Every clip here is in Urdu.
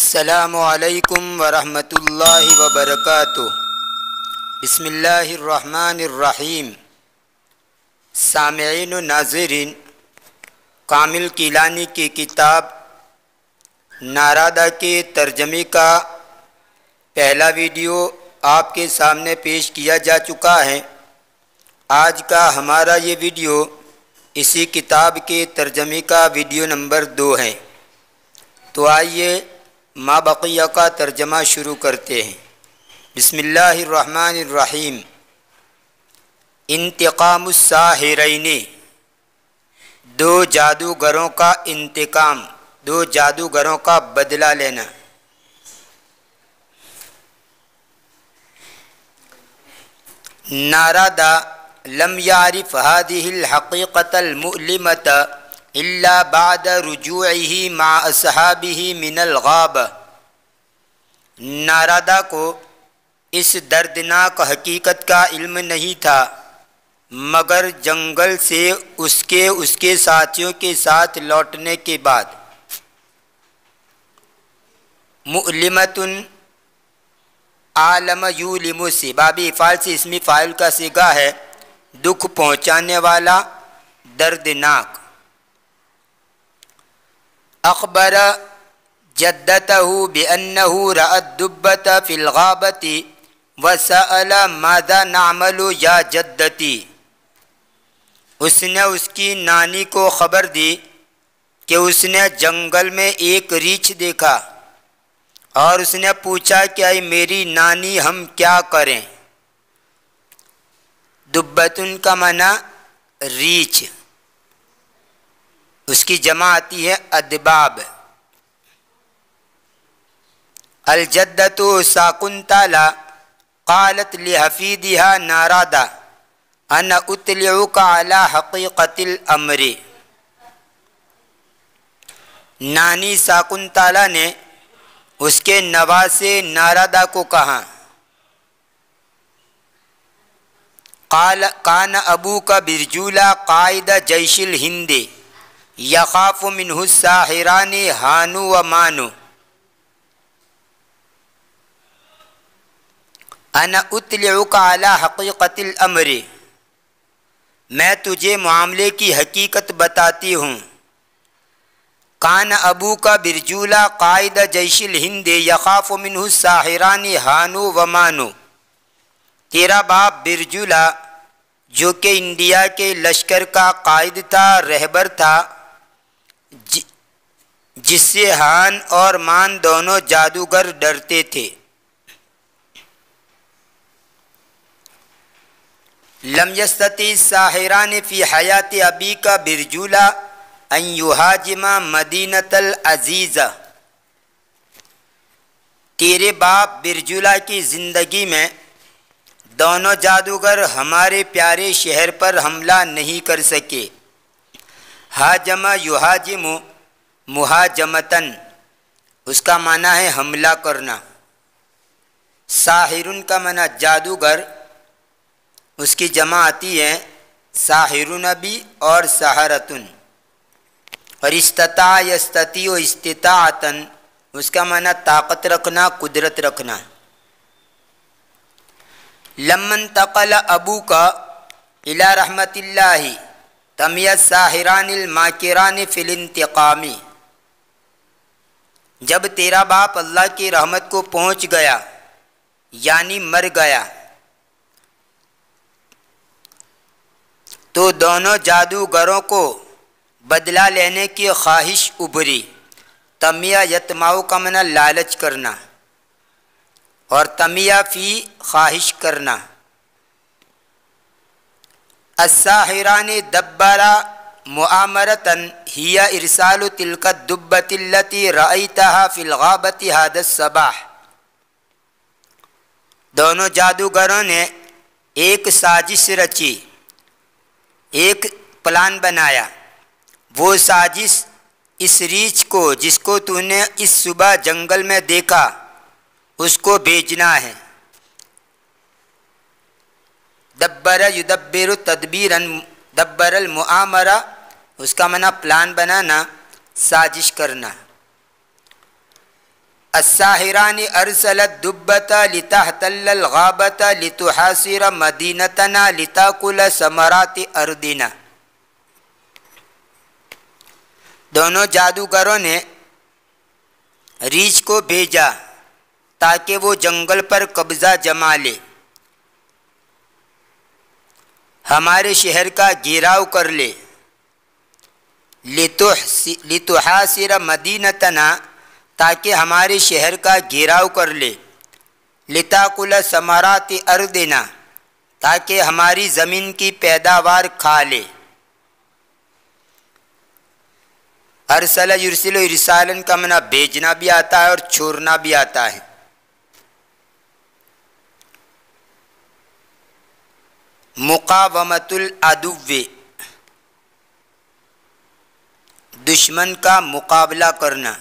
السلام علیکم ورحمۃ اللہ وبرکاتہ۔ بسم اللہ الرحمن الرحیم۔ سامعین و ناظرین، کامل کیلانی کی کتاب نارادہ کے ترجمے کا پہلا ویڈیو آپ کے سامنے پیش کیا جا چکا ہے۔ آج کا ہمارا یہ ویڈیو اسی کتاب کے ترجمے کا ویڈیو نمبر 2 ہے۔ تو آئیے ما بقیہ کا ترجمہ شروع کرتے ہیں۔ بسم اللہ الرحمن الرحیم۔ انتقام الساحرین، دو جادوگروں کا انتقام، دو جادوگروں کا بدلہ لینا۔ نارادہ لم يعرف هذه الحقيقة المؤلمة إلا بعد رجوعه مع أصحابه من الغابة۔ نارادہ کو اس دردناک حقیقت کا علم نہیں تھا مگر جنگل سے اس کے ساتھیوں کے ساتھ لوٹنے کے بعد۔ مؤلمۃ عالم یولم سے بابی افعال سے اسمی فاعل کا صیغہ ہے، دکھ پہنچانے والا، دردناک۔ اخبر جدتہ بأنہ رأى الدبۃ فی الغابۃ وسأل ماذا نعمل یا جدتی۔ اس نے اس کی نانی کو خبر دی کہ اس نے جنگل میں ایک ریچھ دیکھا اور اس نے پوچھا کہ اے میری نانی ہم کیا کریں۔ دبتن کا معنی ریچھ، اس کی جمع آتی ہے ادباب۔ الجدۃ ساکنتالا قالت لحفیدها نارادہ انا اطلعک علی حقیقت الامر۔ نانی ساکنتالا نے اس کے نواسے نارادہ کو کہا، کان ابوک برجولا قائد جیش الہند یخاف منہ الساحران ہانو و مانو۔ انا اطلعک علی حقیقت الامر، میں تجھے معاملے کی حقیقت بتاتی ہوں۔ کان ابو کا برجولا قائد جیش الہند یخاف منہ الساحران ہانو و مانو، تیرا باپ برجولا جو کہ انڈیا کے لشکر کا قائد تھا، رہبر تھا، جس سے ہان اور مان دونوں جادوگر ڈرتے تھے۔ لم یستطع الساحران فی حیات ابیک برجولا ان یہاجم مدینۃ العزیزہ۔ تیرے باپ برجولا کی زندگی میں دونوں جادوگر ہمارے پیارے شہر پر حملہ نہیں کر سکے۔ ہاجم یہاجم مہاجمتن، اس کا معنی ہے حملہ کرنا۔ ساحرن کا معنی جادوگر، اس کی جمع آتی ہے ساحرون بھی اور سحرتن۔ اور استطاع یستطیع استطاعتن، اس کا معنی طاقت رکھنا، قدرت رکھنا۔ لما انتقل ابوک الی رحمت اللہ تمی الساحران الماکران فی الانتقام۔ جب تیرا باپ اللہ کی رحمت کو پہنچ گیا یعنی مر گیا تو دونوں جادوگروں کو بدلہ لینے کی خواہش ابھری۔ تمیہ یتماؤ کا معنی لالچ کرنا اور تمیہ فی خواہش کرنا۔ الساحران دبرا مؤامرتن ہی ارسال تلک الدبۃ التی رأیتها فی الغابۃ ھذا الصباح۔ دونوں جادوگروں نے ایک سازش رچی، ایک پلان بنایا۔ وہ سازش اس ریچھ کو جس کو تو نے اس صبح جنگل میں دیکھا اس کو بھیجنا ہے۔ دبر یدبر تدبیرا، دبر المؤامرہ، اس کا معنی پلان بنانا، سازش کرنا۔ الساحران ارسلت دبت لتحتل الغابت لتحاصر مدینتنا لتاکل ثمرات ارضنا۔ دونوں جادوگروں نے ریچھ کو بھیجا تاکہ وہ جنگل پر قبضہ جما لے، ہمارے شہر کا گھیراؤ کر لے۔ لتحاصر مدینتنا، تاکہ ہمارے شہر کا گھیراؤ کر لے۔ لتاکل ثمرات ارضنا، تاکہ ہماری زمین کی پیداوار کھا لے۔ ارسل یرسل ارسالن کا معنی بھیجنا بھی آتا ہے اور چھوڑنا بھی آتا ہے۔ مقاومت العدو، دشمن کا مقابلہ کرنا۔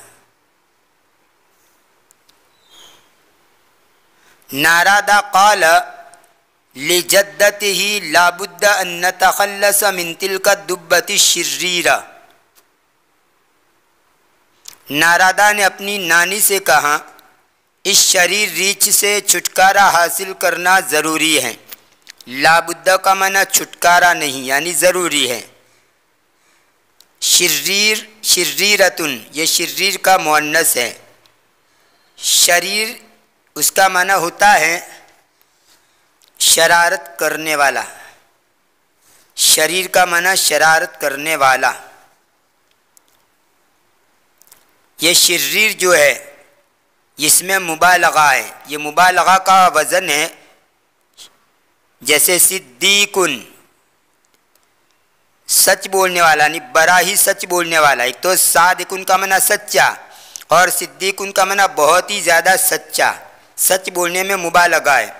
نارادا قال لجدته لابد ان نتخلص من تلك الدبة الشريرة۔ نارادا نے اپنی نانی سے کہا اس شریر ریچھ سے چھٹکارا حاصل کرنا ضروری ہے۔ لابد کا معنی چھٹکارا نہیں، یعنی ضروری ہے۔ شریر، شریرتن، یہ شریر کا مؤنث ہے۔ شریر اس کا معنی ہوتا ہے شرارت کرنے والا۔ شریر کا معنی شرارت کرنے والا۔ یہ شریر جو ہے اس میں مبالغہ ہے، یہ مبالغہ کا وزن ہے۔ جیسے صدیقن، سچ بولنے والا، نہیں بڑا ہی سچ بولنے والا۔ ایک تو صادقن کا معنی سچا اور صدیقن کا معنی بہت ہی زیادہ سچا، سچ بولنے میں مبالغہ ہے۔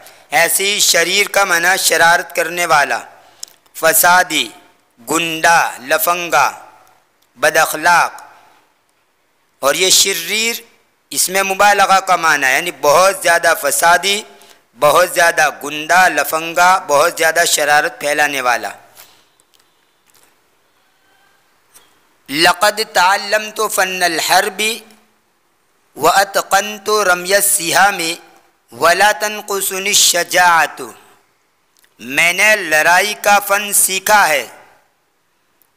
ایسے ہی شریر کا معنی شرارت کرنے والا، فسادی، گنڈا، لفنگا، بد اخلاق۔ اور یہ شریر اس میں مبالغہ کا معنی ہے، یعنی بہت زیادہ فسادی، بہت زیادہ گنڈا، لفنگا، بہت زیادہ شرارت پھیلانے والا۔ لقد تعلمت فن الحرب واتقنت رمی السہام ولا تنقصنی الشجاعۃ۔ میں نے لڑائی کا فن سیکھا ہے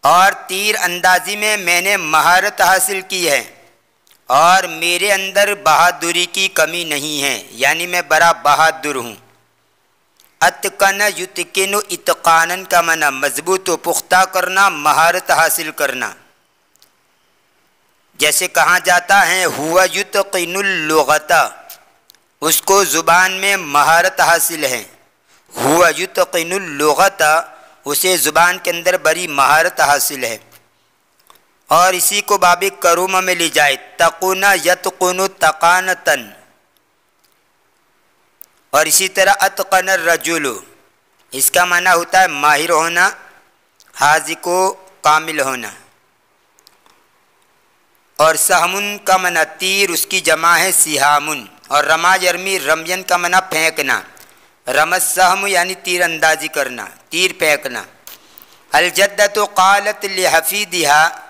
اور تیر اندازی میں نے مہارت حاصل کی ہے، اور میرے اندر بہادری کی کمی نہیں ہے، یعنی میں بڑا بہادر ہوں۔ اتقن یتقن، اتقانن کا معنی مضبوط و پختہ کرنا، مہارت حاصل کرنا۔ جیسے کہا جاتا ہے ہوا یتقن اللغۃ، اس کو زبان میں مہارت حاصل ہے۔ ہوا یتقن اللغۃ، اسے زبان کے اندر بڑی مہارت حاصل ہے۔ اور اسی کو باب کرومہ میں لے جائے، تقن یتقن تقانتن۔ اور اسی طرح اتقن الرجل، اس کا معنی ہوتا ہے ماہر ہونا، حاذق و کامل ہونا۔ اور سہمن کا معنی تیر، اس کی جمع ہے سہامن۔ اور رما یرمی، رمین کا معنی پھینکنا، رمس سہم یعنی تیر اندازی کرنا، تیر پھینکنا۔ الجدۃ قالت لحفیدها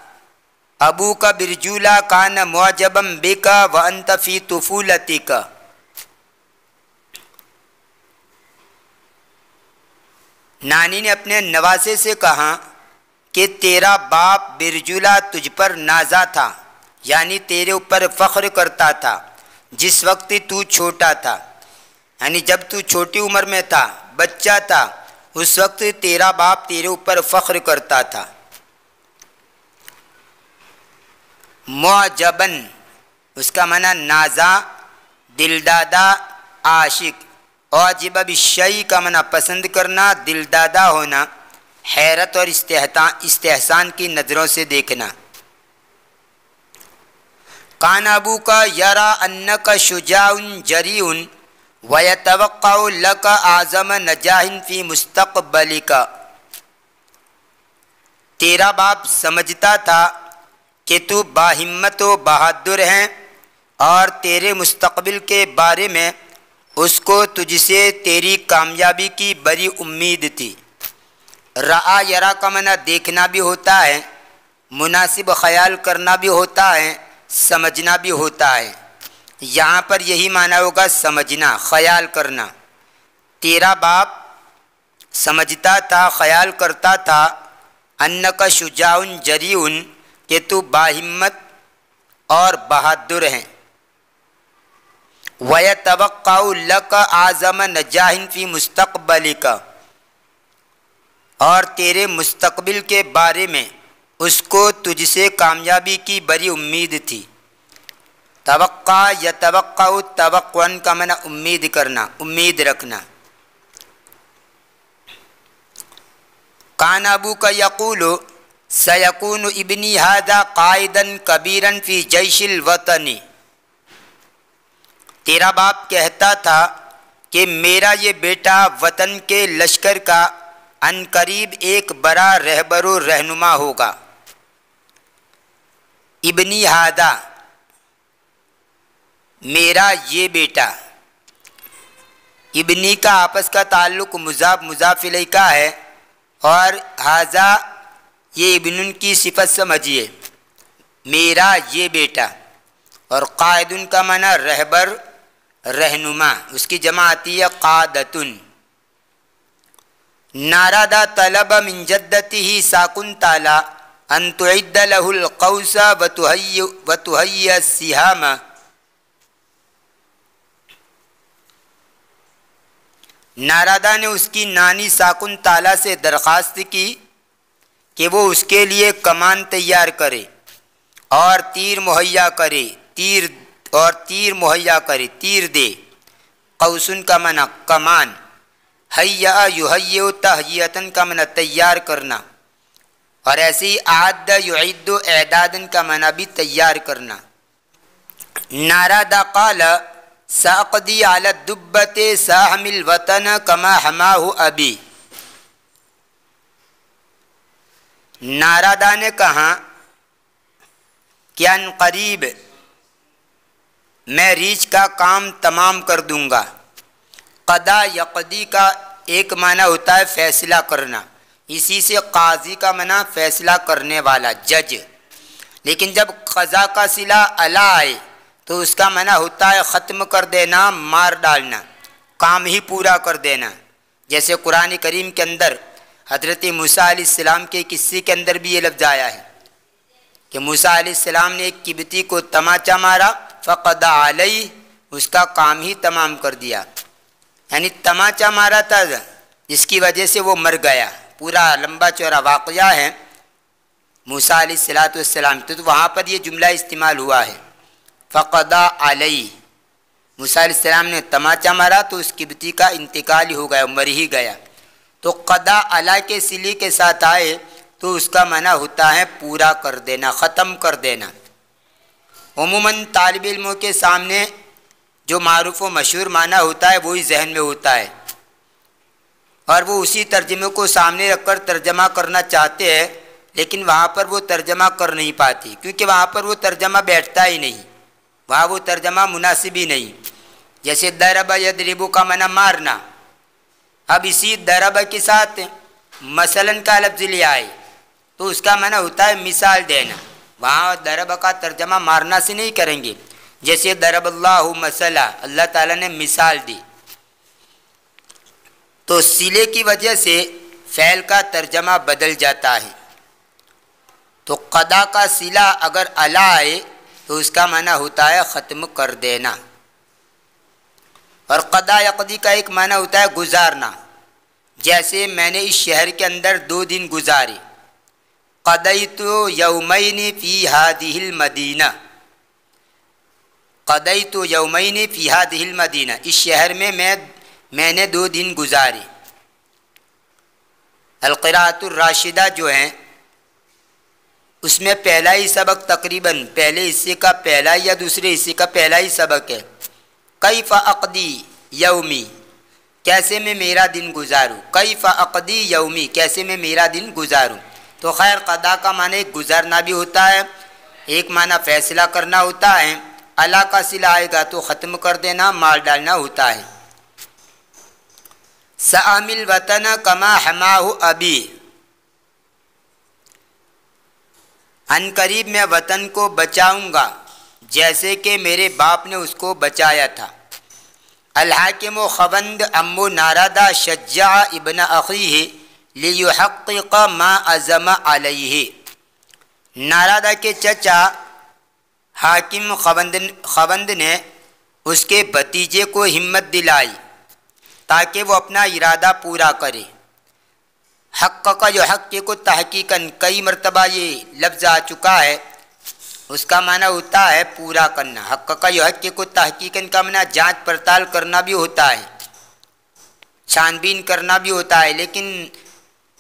ابوک برجولا کان معجبا بک وانت فی طفولتک۔ نانی نے اپنے نواسے سے کہا کہ تیرا باپ برجولا تجھ پر نازا تھا، یعنی تیرے اوپر فخر کرتا تھا جس وقت تو چھوٹا تھا، یعنی جب تو چھوٹی عمر میں تھا، بچہ تھا، اس وقت تیرا باپ تیرے اوپر فخر کرتا تھا۔ معجبن، اس کا معنی نازا، دلدادہ، عاشق۔ اعجب بالشیء کا معنی پسند کرنا، دلدادہ ہونا، حیرت اور استحسان کی نظروں سے دیکھنا۔ کان ابوک یرا انک شجاع جریء ویتوقع لک اعظم نجاح فی مستقبلک۔ تیرا باپ سمجھتا تھا کہ تو باہمت و بہادر ہیں، اور تیرے مستقبل کے بارے میں اس کو تجھ سے تیری کامیابی کی بڑی امید تھی۔ رعا یرا کا معنی دیکھنا بھی ہوتا ہے، مناسب خیال کرنا بھی ہوتا ہے، سمجھنا بھی ہوتا ہے۔ یہاں پر یہی معنی ہوگا سمجھنا، خیال کرنا۔ تیرا باپ سمجھتا تھا، خیال کرتا تھا، انک شجاع جریء، کہ تو باہمت اور بہادر ہیں۔ وَيَتَوَقَّعُ لَكَ أَعْظَمَ نَجَاحٍ فِي مُسْتَقْبَلِكَ، اور تیرے مستقبل کے بارے میں اس کو تجھ سے کامیابی کی بڑی امید تھی۔ توقع یتوقع، توقعا کا معنی امید کرنا، امید رکھنا۔ کان ابوک یقول سیکون ابنی ھذا قائدا کبیرا فی جیش الوطن، تیرا باپ کہتا تھا کہ میرا یہ بیٹا وطن کے لشکر کا عن قریب ایک بڑا رہبر و رہنما ہوگا۔ ابنی ھذا میرا یہ بیٹا، ابنی کا آپس کا تعلق مضاف مضاف الیہ کا ہے، اور ھذا یہ ابن کی صفت سمجھیے، میرا یہ بیٹا، اور قائد کا معنی رہبر رہنما، اس کی جمع آتی ہے قادتن۔ نارادا طلب من جدته ساکنتالا ان تعد له القوس وتهيئ السهام، نارادا نے اس کی نانی ساکن تالا سے درخواست کی کہ وہ اس کے لیے کمان تیار کرے اور تیر مہیا کرے، تیر مہیا کرے، تیر دے۔ قوسن کا معنی کمان، حیّا یحیّ تحیّتن کا معنی تیار کرنا، اور ایسے ہی اعد یعد اعدادن کا معنی بھی تیار کرنا۔ نارادا قال ساقدی علی الدبۃ ساحم الوطن کما حماہ ابی، نارادا نے کہا کہ ان قریب میں ریچھ کا کام تمام کر دوں گا۔ قضا یقضی کا ایک معنی ہوتا ہے فیصلہ کرنا، اسی سے قاضی کا معنی فیصلہ کرنے والا، جج، لیکن جب قضا کا صلہ علی آئے تو اس کا معنی ہوتا ہے ختم کر دینا، مار ڈالنا، کام ہی پورا کر دینا۔ جیسے قرآن کریم کے اندر حضرت موسیٰ علیہ السلام کے قصے کے اندر بھی یہ لفظ آیا ہے کہ موسیٰ علیہ السلام نے ایک قبطی کو تماچا مارا، فقضى علیہ، اس کا کام ہی تمام کر دیا، یعنی تماچا مارا تھا جس کی وجہ سے وہ مر گیا۔ پورا لمبا چوڑا واقعہ ہے موسیٰ علیہ السلام، تو وہاں پر یہ جملہ استعمال ہوا ہے فقضى علیہ، موسیٰ علیہ السلام نے تماچا مارا تو اس قبطی کا انتقال ہی ہو گیا، مر ہی گیا۔ تو قضا علی کے صلے کے ساتھ آئے تو اس کا معنی ہوتا ہے پورا کر دینا، ختم کر دینا۔ عموماً طالب علموں کے سامنے جو معروف و مشہور معنی ہوتا ہے وہی ذہن میں ہوتا ہے، اور وہ اسی ترجمے کو سامنے رکھ کر ترجمہ کرنا چاہتے ہیں، لیکن وہاں پر وہ ترجمہ کر نہیں پاتی، کیونکہ وہاں پر وہ ترجمہ بیٹھتا ہی نہیں، وہاں وہ ترجمہ مناسب ہی نہیں۔ جیسے ضرب یضرب کا معنی مارنا، اب اسی ضرب کے ساتھ مثلاً کا لفظ لے آئے تو اس کا معنی ہوتا ہے مثال دینا، وہاں ضرب کا ترجمہ مارنا سے نہیں کریں گے۔ جیسے ضرب اللہ مثلا، اللہ تعالیٰ نے مثال دی، تو صلے کی وجہ سے فعل کا ترجمہ بدل جاتا ہے۔ تو قضا کا صلہ اگر علی آئے تو اس کا معنی ہوتا ہے ختم کر دینا، اور قضا یقضی کا ایک معنی ہوتا ہے گزارنا۔ جیسے میں نے اس شہر کے اندر 2 دن گزارے، قضیت یومین فی ہذہ المدینہ، قضیت یومین فی ہذہ المدینہ، اس شہر میں میں نے 2 دن گزارے۔ القراءۃ الراشدہ جو ہیں اس میں پہلا ہی سبق تقریباً پہلے حصے کا پہلا یا دوسرے حصے کا پہلا ہی سبق ہے، کیف اقضی یومی، کیسے میں میرا دن گزاروں، کیف اقضی یومی، کیسے میں میرا دن گزاروں۔ تو خیر قضا کا معنی ایک گزارنا بھی ہوتا ہے، ایک معنی فیصلہ کرنا ہوتا ہے، علی کا صلہ آئے گا تو ختم کر دینا، مار ڈالنا ہوتا ہے۔ سأحمی الوطن کما حماہ ابی، ان قریب میں وطن کو بچاؤں گا جیسے کہ میرے باپ نے اس کو بچایا تھا۔ الحاکم و خوند امو نارادہ شجع ابن اخیہ لیحقق ما عزم علیہ۔ نارادہ کے چچا حاکم خوند نے اس کے بھتیجے کو ہمت دلائی تاکہ وہ اپنا ارادہ پورا کرے۔ حق کا یحقق کو تحقیقاً کئی مرتبہ یہ لفظ آ چکا ہے، اس کا معنی ہوتا ہے پورا کرنا۔ حق کا یحقق کو تحقیقاً کا معنی جانچ پڑتال کرنا بھی ہوتا ہے، چھان بین کرنا بھی ہوتا ہے، لیکن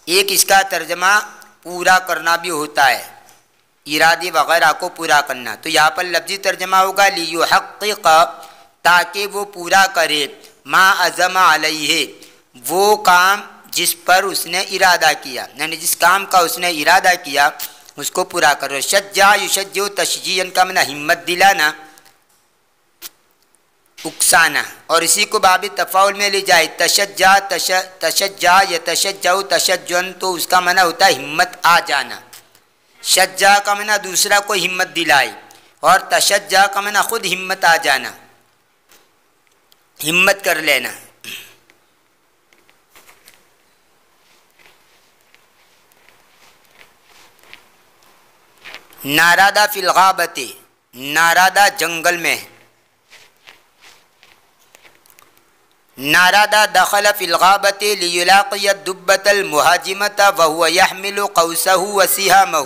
ایک اس کا ترجمہ پورا کرنا بھی ہوتا ہے، ارادے وغیرہ کو پورا کرنا۔ تو یہاں پر لفظی ترجمہ ہوگا لیحقق، تاکہ وہ پورا کرے، ما عزم علیہ، وہ کام جس پر اس نے ارادہ کیا، یعنی جس کام کا اس نے ارادہ کیا اس کو پورا کرو۔ شجع یشجع تشجیعاً کا معنی ہمت دلانا، اکسانا، اور اسی کو باب تفاعل میں لے جائے تشجع یتشجع تشجعاً تو اس کا معنی ہوتا ہے ہمت آ جانا۔ شجع کا معنی دوسرا کو ہمت دلائے، اور تشجع کا معنی خود ہمت آ جانا، ہمت کر لینا۔ نارادہ فی الغابۃ، نارادہ جنگل میں۔ نارادہ دخل فی الغابۃ لیلاقی الدبۃ المہاجمۃ وہو یحمل قوسہ وسہامہ۔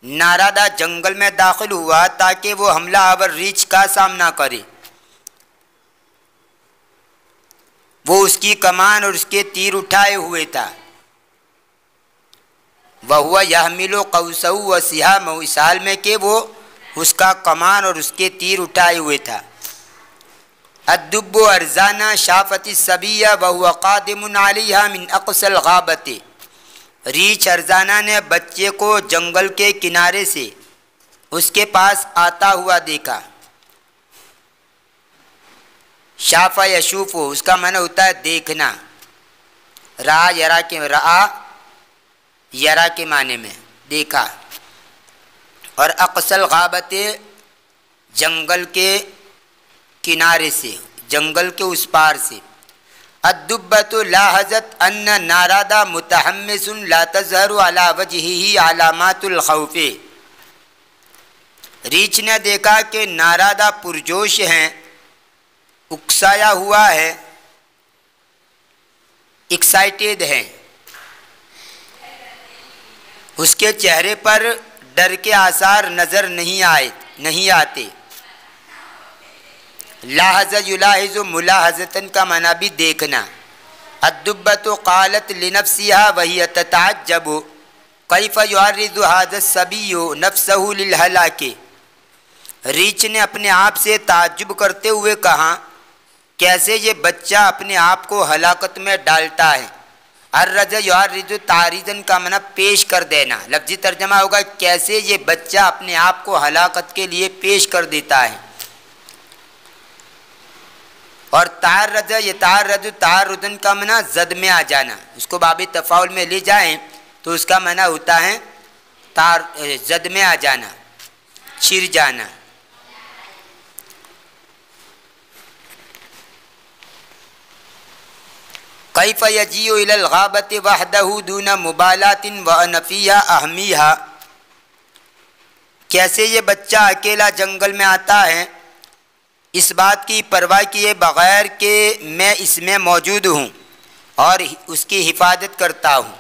نارادہ جنگل میں داخل ہوا تاکہ وہ حملہ آور ریچھ کا سامنا کرے، وہ اس کی کمان اور اس کے تیر اٹھائے ہوئے تھا۔ وَهُوَ يَحْمِلُ قَوْسَهُ وَسِهَامَهُ، اس حال میں کہ وہ اس کا کمان اور اس کے تیر اٹھائے ہوئے تھا۔ الدُّبُّ أَرْزَانَ شَافَتِ الصَّبِيَّ وَهُوَ قَادِمٌ عَلَيْهَا مِنْ أَقْصَى الْغَابَةِ، ریچھ ارزانہ نے بچے کو جنگل کے کنارے سے اس کے پاس آتا ہوا دیکھا۔ شافہ یشوف، اس کا معنی ہوتا ہے دیکھنا، رآ یرا کے معنی میں دیکھا، اور اقصى الغابۃ جنگل کے کنارے سے، جنگل کے اس پار سے۔ الدبۃ لاحظت ان نارادہ متحمس لا تظہر علی وجہہ علامات الخوف، ریچھ نے دیکھا کہ نارادہ پرجوش ہیں، اکسایا ہوا ہے، ایکسائٹیڈ ہیں، اس کے چہرے پر ڈر کے آثار نظر نہیں آتے۔ لاحظ یلاحظ ملاحظتاً کا معنی بھی دیکھنا۔ الدبۃ قالت لنفسها وهي تتعجب کیف یعرض هذا الصبی نفسه للہلاک، ریچھ نے اپنے آپ سے تعجب کرتے ہوئے کہا کیسے یہ بچہ اپنے آپ کو ہلاکت میں ڈالتا ہے۔ الرج یعرض تعریضاً کا معنی پیش کر دینا، لفظی ترجمہ ہوگا کیسے یہ بچہ اپنے آپ کو ہلاکت کے لیے پیش کر دیتا ہے۔ اور تعرض یتعرض تعرضاً کا معنی زد میں آ جانا، اس کو باب تفاعل میں لے جائیں تو اس کا معنی ہوتا ہے زد میں آ جانا، چھر جانا۔ کیف یجیء الی الغابۃ وحدہ دون مبالات وان فیہا اہمیہا، کیسے یہ بچہ اکیلا جنگل میں آتا ہے اس بات کی پرواہ کیے بغیر کہ میں اس میں موجود ہوں اور اس کی حفاظت کرتا ہوں۔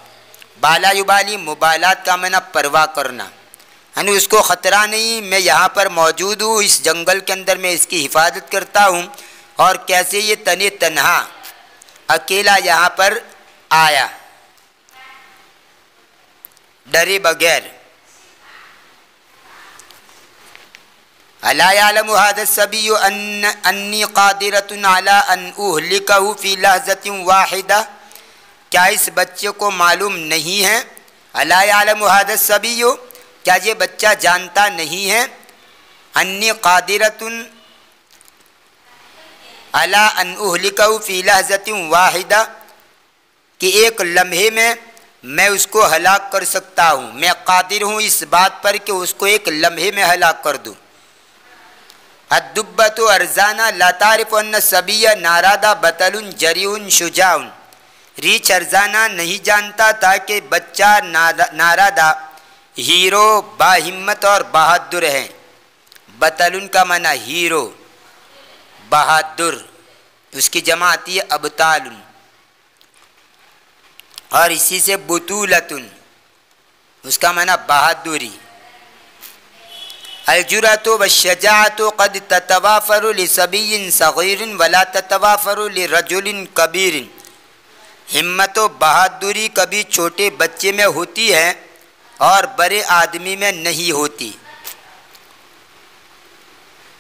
بالا یبالی، مبالات کا معنی پرواہ کرنا، یعنی اس کو خطرہ نہیں، میں یہاں پر موجود ہوں، اس جنگل کے اندر میں اس کی حفاظت کرتا ہوں، اور کیسے یہ تنہا اکیلا یہاں پر آیا ڈرے بغیر۔ الا یعلم هذا الصبی انی قادرۃ علی ان اہلکہ فی لحظۃ واحدہ، کیا اس بچے کو معلوم نہیں ہے؟ الا یعلم هذا الصبی، کیا یہ بچہ جانتا نہیں ہے؟ انی قادرۃ علی ان اہلکہ فی لحظۃ واحدہ، کہ ایک لمحے میں اس کو ہلاک کر سکتا ہوں، میں قادر ہوں اس بات پر کہ اس کو ایک لمحے میں ہلاک کر دوں۔ الدبۃ ارزانہ لا تعرف ان الصبی نارادہ بطل جریء شجاع، ریچھ ارزانہ نہیں جانتا تھا کہ بچہ نارادہ ہیرو با ہمت اور بہادر ہے۔ بطل کا معنی ہیرو، بہادر، اس کی جمع آتی ہے ابطال، اور اسی سے بطولۃ، اس کا معنی بہادری۔ الجرأۃ والشجاعۃ قد تتوافر لصبی صغیر ولا تتوافر لرجل کبیر، ہمت و بہادری کبھی چھوٹے بچے میں ہوتی ہے اور بڑے آدمی میں نہیں ہوتی۔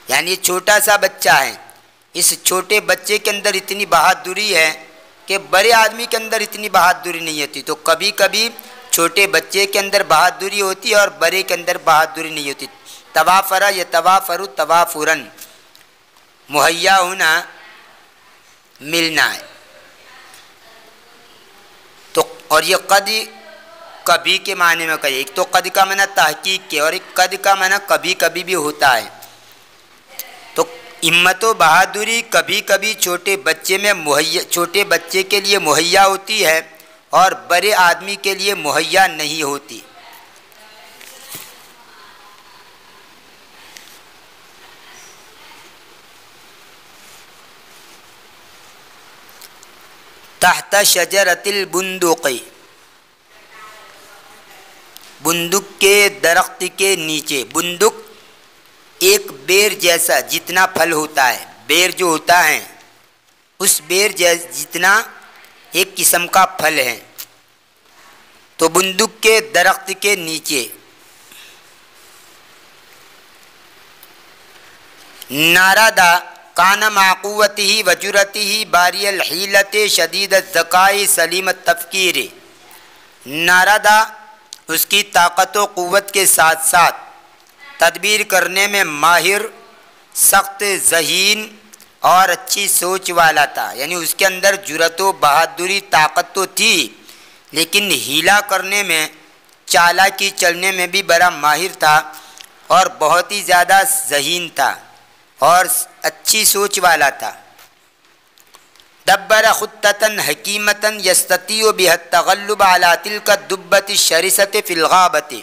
یعنی چھوٹا سا بچہ ہے، اس چھوٹے بچے کے اندر اتنی بہادری ہے کہ بڑے آدمی کے اندر اتنی بہادری نہیں ہوتی۔ تو کبھی کبھی چھوٹے بچے کے اندر بہادری ہوتی ہے اور بڑے کے اندر بہادری نہیں ہوتی۔ توافرہ یا توافر توافرن، مہیا ہونا، ملنا ہے۔ تو اور یہ قد کبھی کے معنی میں کہے، ایک تو قد کا معنی تحقیق کے اور ایک قد کا معنی کبھی کبھی بھی ہوتا ہے۔ تو ہمت و بہادری کبھی کبھی چھوٹے بچے کے لیے مہیا ہوتی ہے اور بڑے آدمی کے لیے مہیا نہیں ہوتی۔ تحت شجرۃ البندق، بندق کے درخت کے نیچے۔ بندق ایک بیر جیسا جتنا پھل ہوتا ہے، بیر جو ہوتا ہے اس بیر جتنا ایک قسم کا پھل ہے۔ تو بندق کے درخت کے نیچے نارادہ کان مع قوتہ و جرأتہ باری الحیلۃ شدید الذکاء سلیم التفکیر، نارادہ اس کی طاقت و قوت کے ساتھ ساتھ تدبیر کرنے میں ماہر، سخت ذہین اور اچھی سوچ والا تھا۔ یعنی اس کے اندر جرأت و بہادری طاقت تو تھی، لیکن ہیلا کرنے میں، چالاکی چلنے میں بھی بڑا ماہر تھا اور بہت ہی زیادہ ذہین تھا اور اچھی سوچ والا تھا۔ دبر خطۃ حکیمۃ یستطیع بها التغلب علی تلک الدبۃ الشرسۃ فی الغابۃ،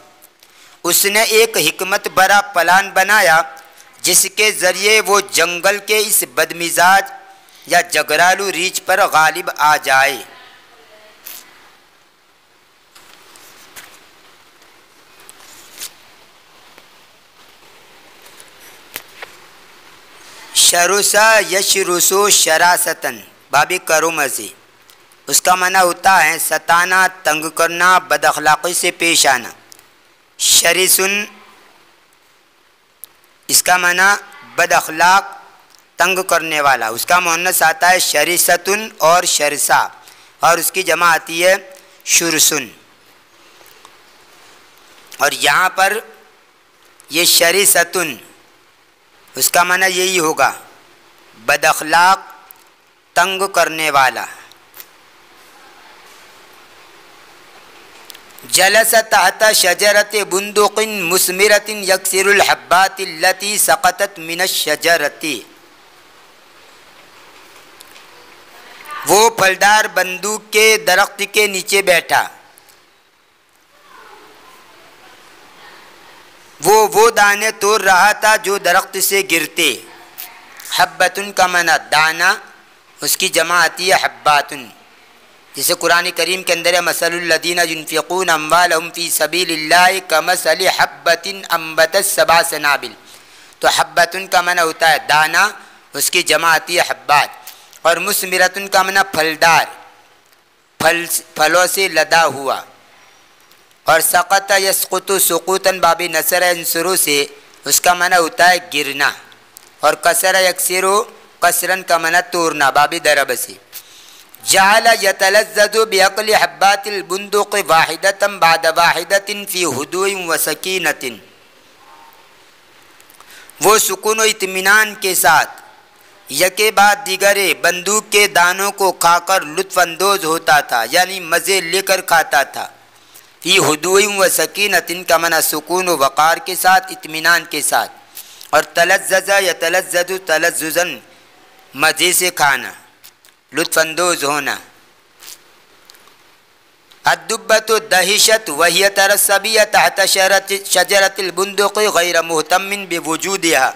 اس نے ایک حکمت بھرا پلان بنایا جس کے ذریعے وہ جنگل کے اس بدمزاج یا جگرالو ریچھ پر غالب آ جائے۔ شرسا یشرسو شراستن، باب کرمزی، اس کا معنی ہوتا ہے ستانا، تنگ کرنا، بد اخلاقی سے پیش آنا۔ شرسن اس کا معنی بد اخلاق، تنگ کرنے والا، اس کا مؤنث آتا ہے شرستن اور شرسا، اور اس کی جمع آتی ہے شرسن۔ اور یہاں پر یہ شرستن اس کا معنی یہی ہوگا، بد اخلاق، تنگ کرنے والا۔ جلس تحت شجرۃ بندق مثمرۃ یکسر الحبات التي سقطت من الشجرۃ، وہ پھلدار بندوق کے درخت کے نیچے بیٹھا، وہ دانے توڑ رہا تھا جو درخت سے گرتے۔ حبتن کا معنی دانا، اس کی جمع آتی ہے حباتن، جسے قرآن کریم کے اندر ہے مثل الذین ينفقون اموالهم فی سبیل اللہ کمثل حبۃ انبتت سبع سنابل، تو حبتن کا معنی ہوتا ہے دانا، اس کی جمع آتی ہے حبات۔ اور مثمرتن کا معنی پھلدار، پھلوں سے لدا ہوا۔ اور سقط یسقط سقوطاً باب نصر ینصر سے اس کا معنی ہوتا ہے گرنا، اور کسر یکسر کسرن کا معنی توڑنا باب ضرب سے۔ جعل یتلذذ بعقل حبات البندق واحدۃ بعد واحدۃ فی ہدوء و سکینۃ، وہ سکون و اطمینان کے ساتھ یکے بعد دیگرے بندوق کے دانوں کو کھا کر لطف اندوز ہوتا تھا، یعنی مزے لے کر کھاتا تھا۔ فی ہدوء و سکینۃ کا معنی سکون و وقار کے ساتھ، اطمینان کے ساتھ۔ اور تلذذ یتلذذ تلذذا مزے سے کھانا، لطف اندوز ہونا۔ الدبۃ دہشت وہی تری الصبی تحت شجرۃ البندق غیر مہتم بوجودها۔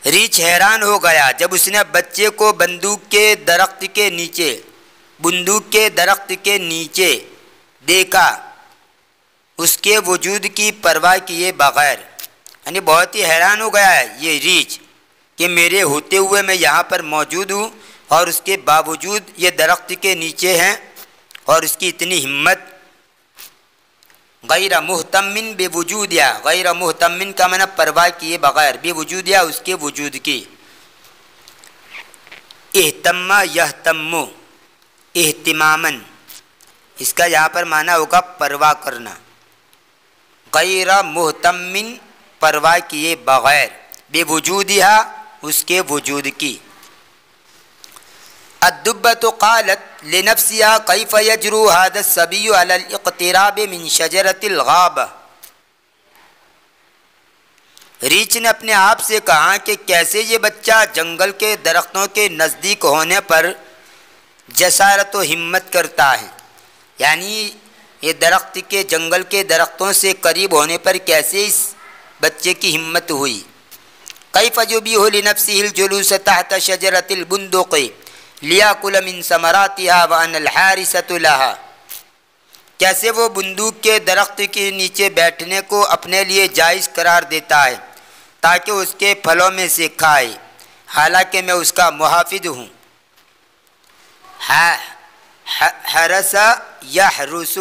ریچھ حیران ہو گیا جب اس نے بچے کو بندوق کے درخت کے نیچے دیکھا، اس کے وجود کی پرواہ کیے بغیر۔ یعنی بہت ہی حیران ہو گیا ہے یہ ریچھ کہ میرے ہوتے ہوئے میں یہاں پر موجود ہوں اور اس کے باوجود یہ درخت کے نیچے ہیں، اور اس کی اتنی ہمت۔ غیر محتمن بوجودیا، غیر محتمن کا معنی پرواہ کیے بغیر، بوجودیا اس کے وجود کی۔ اہتم یہتم اہتمامن، اس کا یہاں پر معنی ہوگا پرواہ کرنا۔ غیر محتمن پرواہ کیے بغیر، بوجودیا اس کے وجود کی۔ الدبۃ قالت لنفسها کیف یجرؤ هذا الصبی علی الاقتراب من شجرۃ الغابہ۔ ریچھ نے اپنے آپ سے کہا کہ کیسے یہ بچہ جنگل کے درختوں کے نزدیک ہونے پر جسارت و ہمت کرتا ہے، یعنی یہ درخت کے جنگل کے درختوں سے قریب ہونے پر کیسے اس بچے کی ہمت ہوئی۔ کیف یبیح لنفسه الجلوس تحت شجرۃ البندق لیاکل من ثمراتها وانا الحارثۃ لها، کیسے وہ بندوق کے درخت کے نیچے بیٹھنے کو اپنے لیے جائز قرار دیتا ہے تاکہ اس کے پھلوں میں سے کھائے، حالانکہ میں اس کا محافظ ہوں۔ حرس یحرس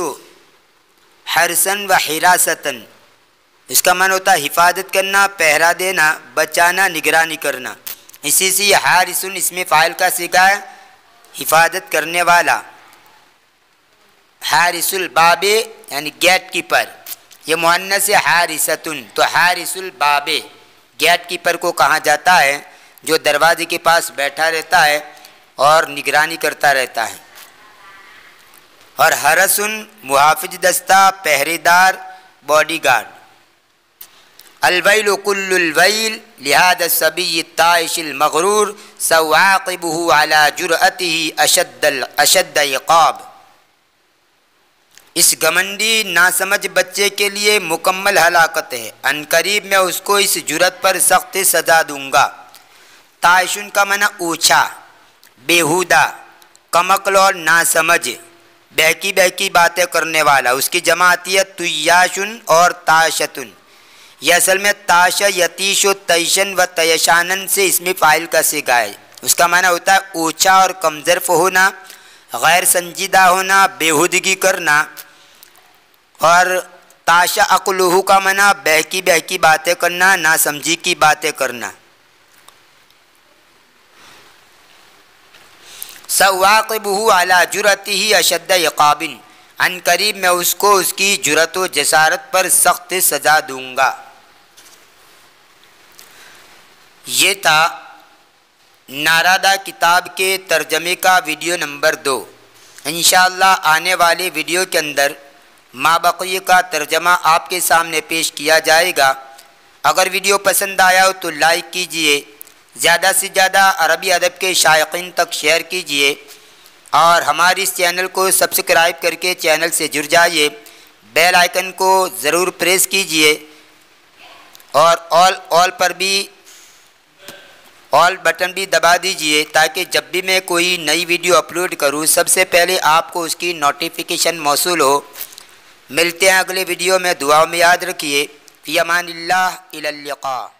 حرسا و حراستاً، اس کا معنی ہوتا ہے حفاظت کرنا، پہرا دینا، بچانا، نگرانی کرنا۔ اسی سے یہ حارسن اس میں فاعل کا صیغہ ہے، حفاظت کرنے والا۔ حارس الباب یعنی گیٹ کیپر، یہ مؤنث ہے حارستن، تو حارس الباب گیٹ کیپر کو کہا جاتا ہے جو دروازے کے پاس بیٹھا رہتا ہے اور نگرانی کرتا رہتا ہے۔ اور حرسن محافظ دستہ، پہرے دار، باڈی گارڈ۔ الویل کل الویل لہذا الصبی الطائش المغرور سواعقبه على جرأته اشد عقاب۔ اس گھمنڈی ناسمجھ بچے کے لیے مکمل ہلاکت ہے، ان قریب میں اس کو اس جرأت پر سخت سزا دوں گا۔ طائشن کا معنی اونچا، بیہودہ، کمقل اور ناسمجھ، بہکی بہکی باتیں کرنے والا۔ اس کی جماعتیت طیاشن اور تاشتن، یہ اصل میں تاش یتیش و تیشن و تیشانن سے اس میں فاعل کا صیغہ ہے۔ اس کا معنی ہوتا ہے اونچا اور کمظرف ہونا، غیر سنجیدہ ہونا، بےہودگی کرنا۔ اور تاشا عقلہ کا معنی بہکی بہکی باتیں کرنا، ناسمجھی کی باتیں کرنا۔ سواعقبہ علی جرأتہ اشد عقاب، ان قریب میں اس کو اس کی جرأت و جسارت پر سخت سزا دوں گا۔ یہ تھا نارادہ کتاب کے ترجمے کا ویڈیو نمبر 2۔ انشاءاللہ آنے والے ویڈیو کے اندر مابقی کا ترجمہ آپ کے سامنے پیش کیا جائے گا۔ اگر ویڈیو پسند آیا ہو تو لائک کیجئے، زیادہ سے زیادہ عربی ادب کے شائقین تک شیئر کیجئے، اور ہماری اس چینل کو سبسکرائب کر کے چینل سے جڑ جائیے، بیل آئیکن کو ضرور پریس کیجئے، اور آل بٹن بھی دبا دیجئے تاکہ جب بھی میں کوئی نئی ویڈیو اپلوڈ کروں سب سے پہلے آپ کو اس کی نوٹیفیکیشن موصول ہو۔ ملتے ہیں اگلے ویڈیو میں، دعاؤں میں یاد رکھیے۔ فی امان اللہ، الی اللقاء۔